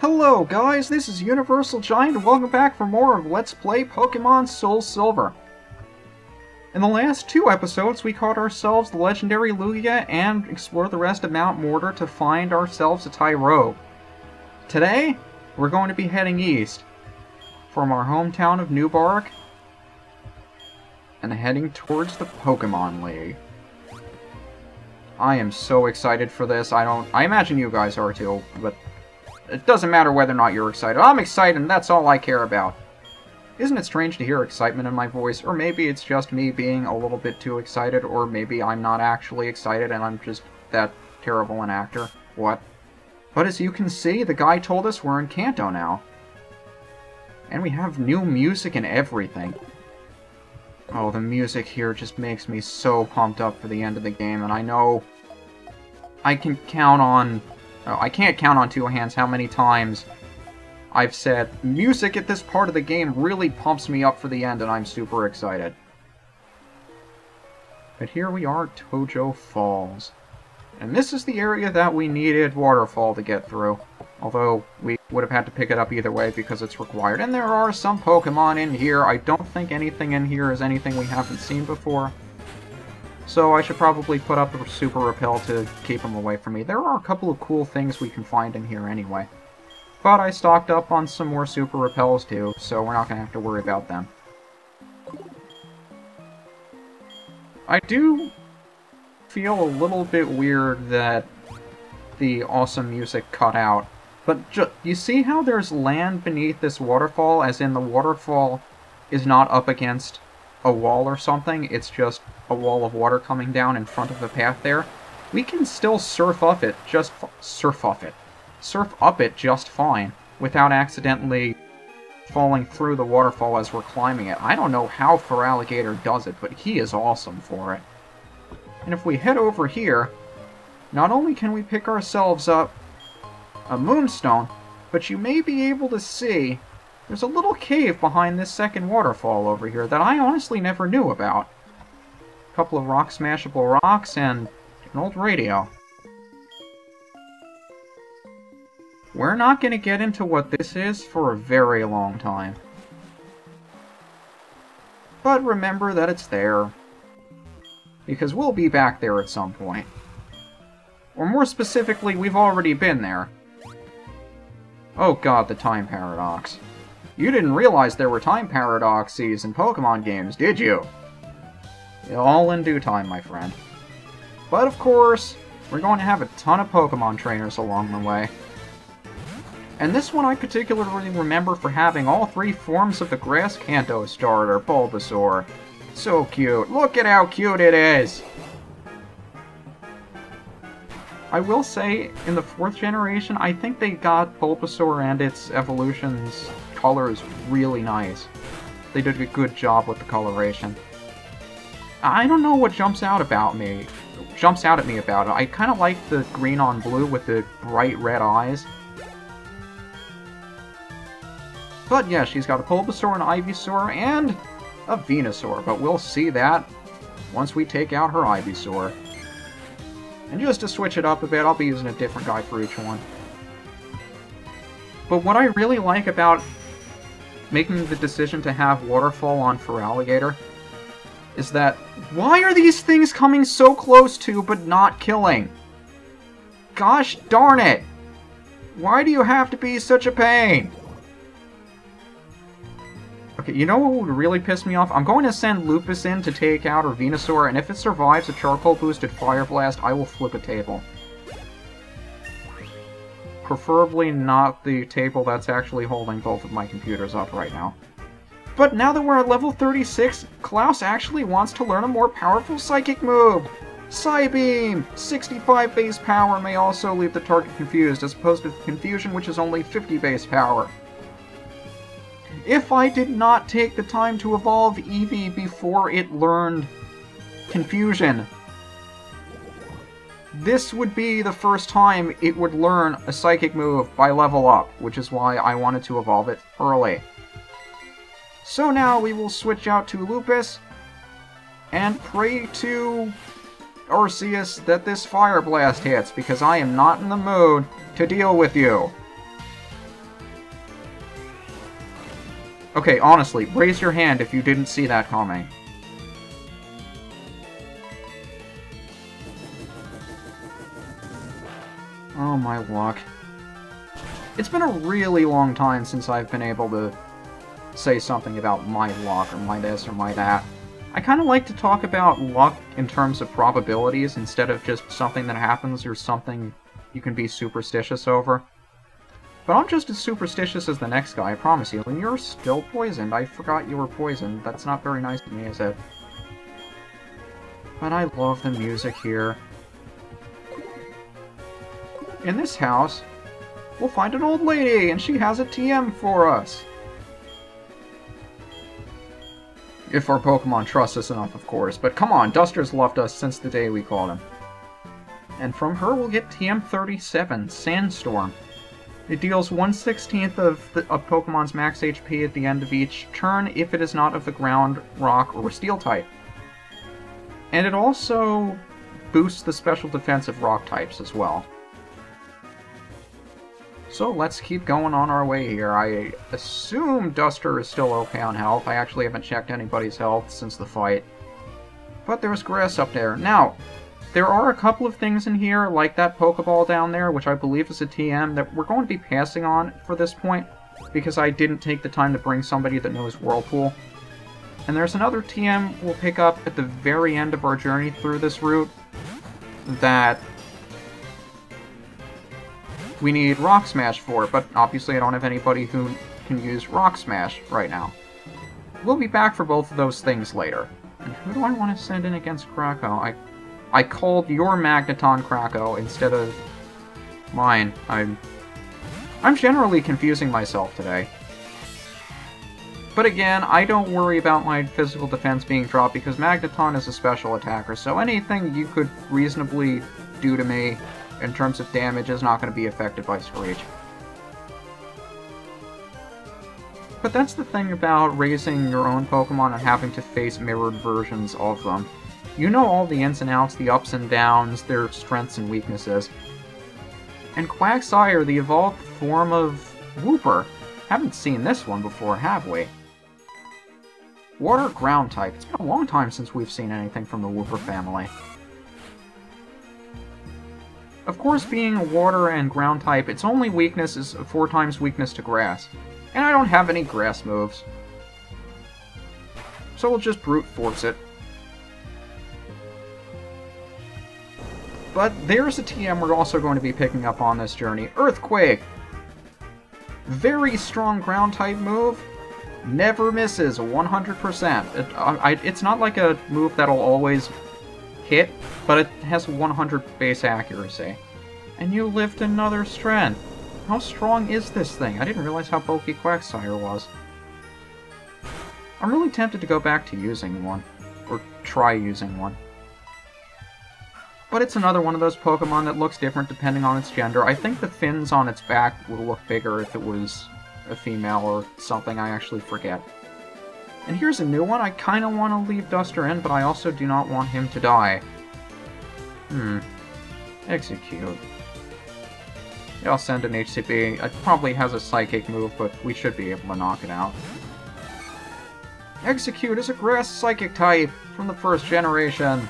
Hello guys, this is UniversalGiant and welcome back for more of Let's Play Pokémon SoulSilver. In the last two episodes, we caught ourselves the legendary Lugia and explored the rest of Mount Mortar to find ourselves a Tyrogue. Today, we're going to be heading east from our hometown of New Bark and heading towards the Pokémon League. I am so excited for this. I imagine you guys are too, but it doesn't matter whether or not you're excited. I'm excited, and that's all I care about. Isn't it strange to hear excitement in my voice? Or maybe it's just me being a little bit too excited, or maybe I'm not actually excited and I'm just that terrible an actor. What? But as you can see, the guy told us we're in Kanto now. And we have new music and everything. Oh, the music here just makes me so pumped up for the end of the game, and I know I can count on... Oh, I can't count on two hands how many times I've said, music at this part of the game really pumps me up for the end, and I'm super excited. But here we are at Tojo Falls. And this is the area that we needed Waterfall to get through. Although, we would have had to pick it up either way because it's required. And there are some Pokemon in here. I don't think anything in here is anything we haven't seen before. So I should probably put up a Super Repel to keep them away from me. There are a couple of cool things we can find in here anyway. But I stocked up on some more Super Repels too, so we're not going to have to worry about them. I do feel a little bit weird that the awesome music cut out. But you see how there's land beneath this waterfall, as in the waterfall is not up against a wall or something, it's just a wall of water coming down in front of the path there. We can still surf up it just fine without accidentally falling through the waterfall as we're climbing it. I don't know how Feraligatr does it, but he is awesome for it. And if we head over here, not only can we pick ourselves up a Moonstone, but you may be able to see there's a little cave behind this second waterfall over here that I honestly never knew about. A couple of rock smashable rocks and an old radio. We're not going to get into what this is for a very long time. But remember that it's there. Because we'll be back there at some point. Or more specifically, we've already been there. Oh god, the time paradox. You didn't realize there were time paradoxes in Pokemon games, did you? All in due time, my friend. But of course, we're going to have a ton of Pokemon trainers along the way. And this one I particularly remember for having all three forms of the Grass Kanto starter, Bulbasaur. So cute. Look at how cute it is! I will say, in the 4th generation, I think they got Bulbasaur and its evolution's colors really nice. They did a good job with the coloration. I don't know what jumps out at me about it. I kind of like the green on blue with the bright red eyes. But yeah, she's got a Bulbasaur, an Ivysaur, and a Venusaur, but we'll see that once we take out her Ivysaur. And just to switch it up a bit, I'll be using a different guy for each one. But what I really like about making the decision to have Waterfall on Feraligatr is that, why are these things coming so close to but not killing? Gosh darn it! Why do you have to be such a pain? Okay, you know what would really piss me off? I'm going to send Lupus in to take out her Venusaur, and if it survives a charcoal-boosted Fire Blast, I will flip a table. Preferably not the table that's actually holding both of my computers up right now. But now that we're at level 36, Klaus actually wants to learn a more powerful psychic move! Psybeam! 65 base power may also leave the target confused, as opposed to Confusion, which is only 50 base power. If I did not take the time to evolve Eevee before it learned Confusion, this would be the first time it would learn a psychic move by level up, which is why I wanted to evolve it early. So now we will switch out to Lupus and pray to Arceus that this Fire Blast hits, because I am not in the mood to deal with you. Okay, honestly, raise your hand if you didn't see that coming. Oh my luck. It's been a really long time since I've been able to say something about my luck, or my this, or my that. I kind of like to talk about luck in terms of probabilities, instead of just something that happens or something you can be superstitious over. But I'm just as superstitious as the next guy, I promise you. And you're still poisoned. I forgot you were poisoned. That's not very nice of me, is it? But I love the music here. In this house, we'll find an old lady, and she has a TM for us. If our Pokemon trust us enough, of course. But come on, Duster's loved us since the day we caught him. And from her, we'll get TM37, Sandstorm. It deals 1/16 of Pokemon's max HP at the end of each turn if it is not of the ground, rock, or steel type. And it also boosts the special defense of rock types as well. So let's keep going on our way here. I assume Duster is still okay on health. I actually haven't checked anybody's health since the fight. But there's grass up there. Now, there are a couple of things in here, like that Pokeball down there, which I believe is a TM, that we're going to be passing on for this point, because I didn't take the time to bring somebody that knows Whirlpool. And there's another TM we'll pick up at the very end of our journey through this route that we need Rock Smash for, but obviously I don't have anybody who can use Rock Smash right now. We'll be back for both of those things later. And who do I want to send in against Krakow? I called your Magneton Krakow instead of mine. I'm generally confusing myself today. But again, I don't worry about my physical defense being dropped because Magneton is a special attacker, so anything you could reasonably do to me in terms of damage is not going to be affected by Screech. But that's the thing about raising your own Pokemon and having to face mirrored versions of them. You know all the ins and outs, the ups and downs, their strengths and weaknesses. And Quagsire, the evolved form of Wooper. Haven't seen this one before, have we? Water ground type. It's been a long time since we've seen anything from the Wooper family. Of course, being a water and ground type, its only weakness is 4 times weakness to grass. And I don't have any grass moves. So we'll just brute force it. But there's a TM we're also going to be picking up on this journey. Earthquake! Very strong ground type move. Never misses 100%. It's not like a move that'll always hit, but it has 100 base accuracy. And you lift another strength. How strong is this thing? I didn't realize how bulky Quagsire was. I'm really tempted to go back to using one. Or try using one. But it's another one of those Pokemon that looks different depending on its gender. I think the fins on its back will look bigger if it was a female or something, I actually forget. And here's a new one. I kind of want to leave Duster in, but I also do not want him to die. Execute. Yeah, I'll send an HCB. It probably has a Psychic move, but we should be able to knock it out. Execute is a Grass Psychic type from the first generation.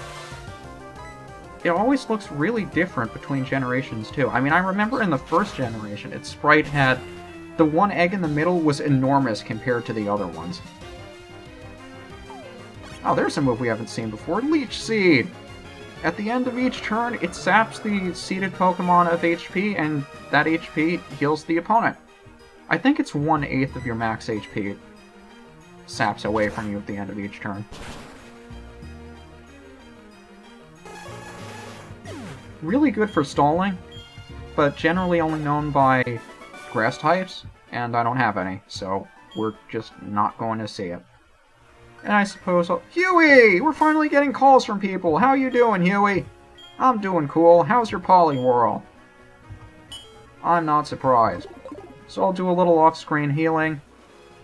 It always looks really different between generations, too. I mean, I remember in the first generation, its sprite had... The one egg in the middle was enormous compared to the other ones. Oh, there's a move we haven't seen before. Leech Seed! At the end of each turn, it saps the seeded Pokemon of HP, and that HP heals the opponent. I think it's 1/8 of your max HP saps away from you at the end of each turn. Really good for stalling, but generally only known by grass types, and I don't have any, so we're just not going to see it. And I suppose Huey! We're finally getting calls from people! How you doing, Huey? I'm doing cool. How's your Poliwhirl? I'm not surprised. So I'll do a little off-screen healing.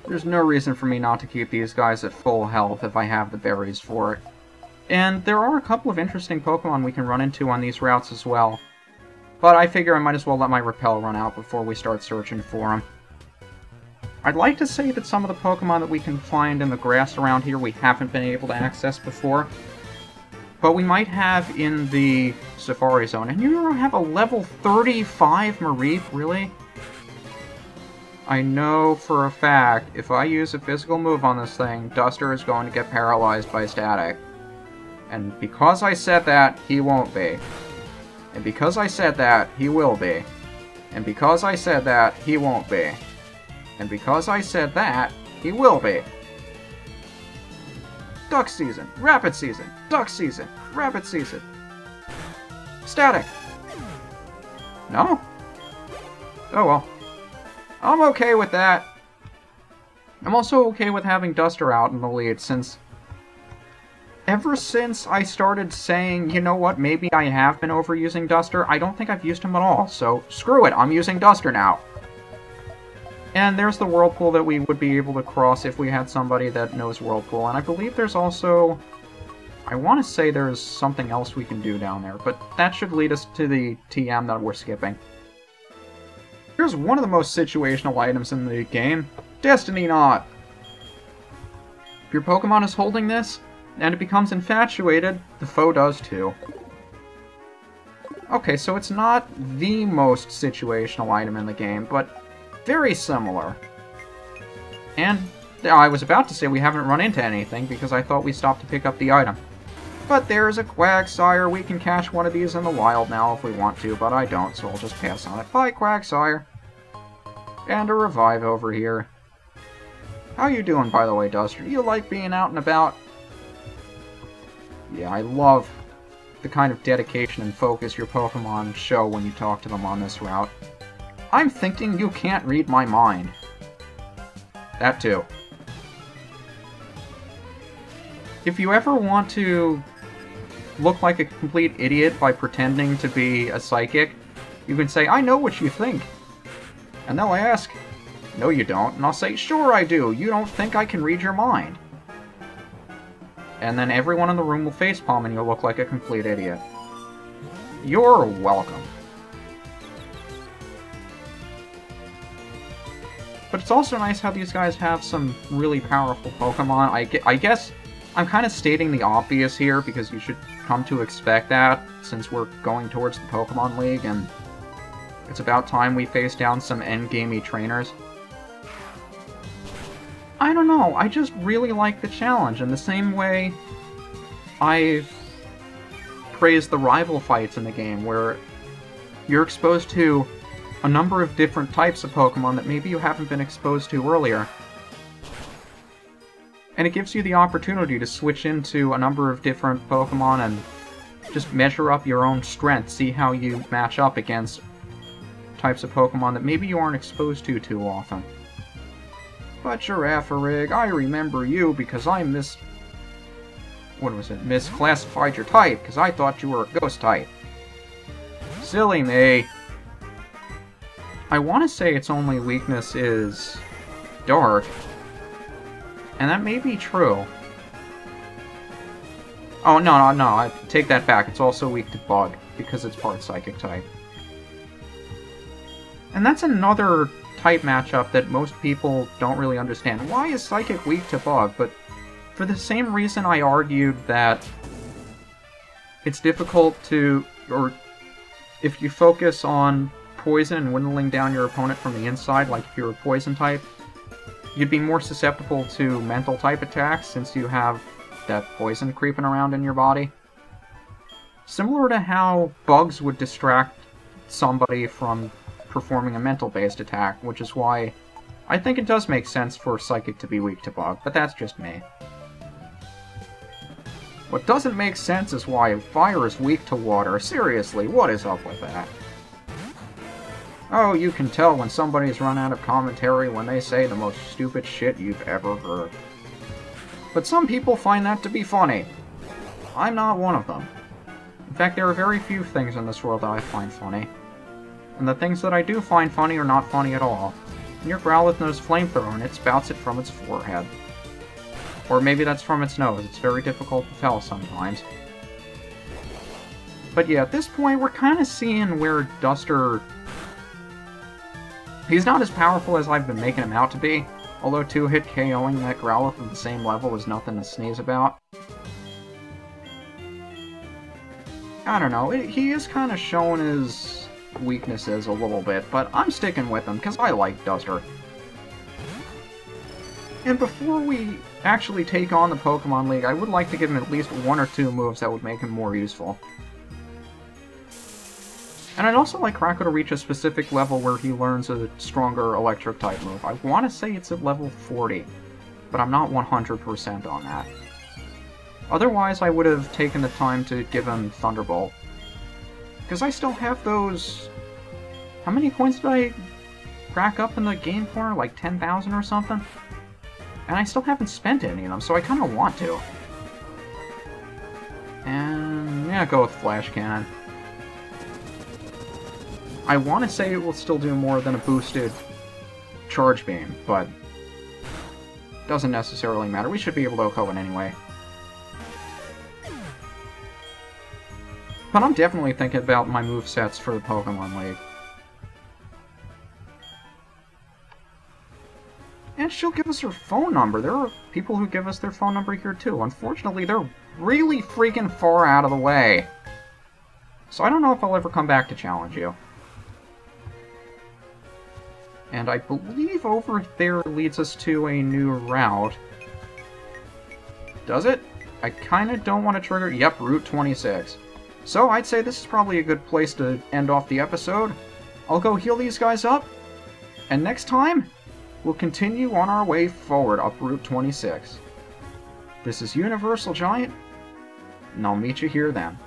There's no reason for me not to keep these guys at full health if I have the berries for it. And there are a couple of interesting Pokemon we can run into on these routes as well. But I figure I might as well let my Repel run out before we start searching for them. I'd like to say that some of the Pokemon that we can find in the grass around here we haven't been able to access before, but we might have in the Safari Zone. And you have a level 35 Mareep, really? I know for a fact, if I use a physical move on this thing, Duster is going to get paralyzed by static. And because I said that, he won't be. And because I said that, he will be. And because I said that, he won't be. And because I said that, he will be. Duck season, rapid season, duck season, rapid season. Static. No? Oh well. I'm okay with that. I'm also okay with having Duster out in the lead, since ever since I started saying, you know what, maybe I have been overusing Duster, I don't think I've used him at all, so screw it, I'm using Duster now. And there's the Whirlpool that we would be able to cross if we had somebody that knows Whirlpool, and I believe there's also... I want to say there's something else we can do down there, but that should lead us to the TM that we're skipping. Here's one of the most situational items in the game, Destiny Knot. If your Pokemon is holding this, and it becomes infatuated, the foe does too. Okay, so it's not the most situational item in the game, but very similar. And I was about to say we haven't run into anything because I thought we stopped to pick up the item. But there's a Quagsire. We can catch one of these in the wild now if we want to, but I don't, so I'll just pass on it. Bye, Quagsire. And a revive over here. How you doing, by the way, Duster? You like being out and about? Yeah, I love the kind of dedication and focus your Pokemon show when you talk to them on this route. I'm thinking you can't read my mind. That too. If you ever want to look like a complete idiot by pretending to be a psychic, you can say, I know what you think. And they'll ask, no you don't. And I'll say, sure I do. You don't think I can read your mind. And then everyone in the room will facepalm and you'll look like a complete idiot. You're welcome. But it's also nice how these guys have some really powerful Pokemon. I guess I'm kind of stating the obvious here, because you should come to expect that, since we're going towards the Pokemon League, and it's about time we face down some endgamey trainers. I don't know, I just really like the challenge, in the same way I've praised the rival fights in the game, where you're exposed to a number of different types of Pokemon that maybe you haven't been exposed to earlier. And it gives you the opportunity to switch into a number of different Pokemon and just measure up your own strength, see how you match up against types of Pokemon that maybe you aren't exposed to too often. But Giraffarig, I remember you because I misclassified your type, because I thought you were a ghost type. Silly me. I want to say its only weakness is Dark, and that may be true. Oh, no, I take that back. It's also weak to Bug, because it's part Psychic type. And that's another type matchup that most people don't really understand. Why is Psychic weak to Bug? But for the same reason I argued that it's difficult to, or if you focus on Poison and whittling down your opponent from the inside, like if you're a Poison type, you'd be more susceptible to Mental type attacks since you have that poison creeping around in your body. Similar to how Bugs would distract somebody from performing a Mental-based attack, which is why I think it does make sense for Psychic to be weak to Bug, but that's just me. What doesn't make sense is why Fire is weak to Water. Seriously, what is up with that? Oh, you can tell when somebody's run out of commentary when they say the most stupid shit you've ever heard. But some people find that to be funny. I'm not one of them. In fact, there are very few things in this world that I find funny. And the things that I do find funny are not funny at all. And your Growlithe knows Flamethrower and it spouts it from its forehead. Or maybe that's from its nose. It's very difficult to tell sometimes. But yeah, at this point we're kind of seeing where Duster He's not as powerful as I've been making him out to be, although 2-hit KOing that Growlithe at the same level is nothing to sneeze about. I don't know, he is kind of showing his weaknesses a little bit, but I'm sticking with him because I like Duster. And before we actually take on the Pokemon League, I would like to give him at least 1 or 2 moves that would make him more useful. And I'd also like Krako to reach a specific level where he learns a stronger Electric-type move. I want to say it's at level 40, but I'm not 100% on that. Otherwise, I would have taken the time to give him Thunderbolt. Because I still have those... How many coins did I rack up in the game corner? Like 10,000 or something? And I still haven't spent any of them, so I kind of want to. And yeah, go with Flash Cannon. I want to say it will still do more than a boosted Charge Beam, but doesn't necessarily matter. We should be able to OHKO it anyway. But I'm definitely thinking about my movesets for the Pokemon League. And she'll give us her phone number. There are people who give us their phone number here too. Unfortunately, they're really freaking far out of the way. So I don't know if I'll ever come back to challenge you. And I believe over there leads us to a new route. Does it? I kind of don't want to trigger... Yep, Route 26. So I'd say this is probably a good place to end off the episode. I'll go heal these guys up. And next time, we'll continue on our way forward up Route 26. This is UniversalGiant, and I'll meet you here then.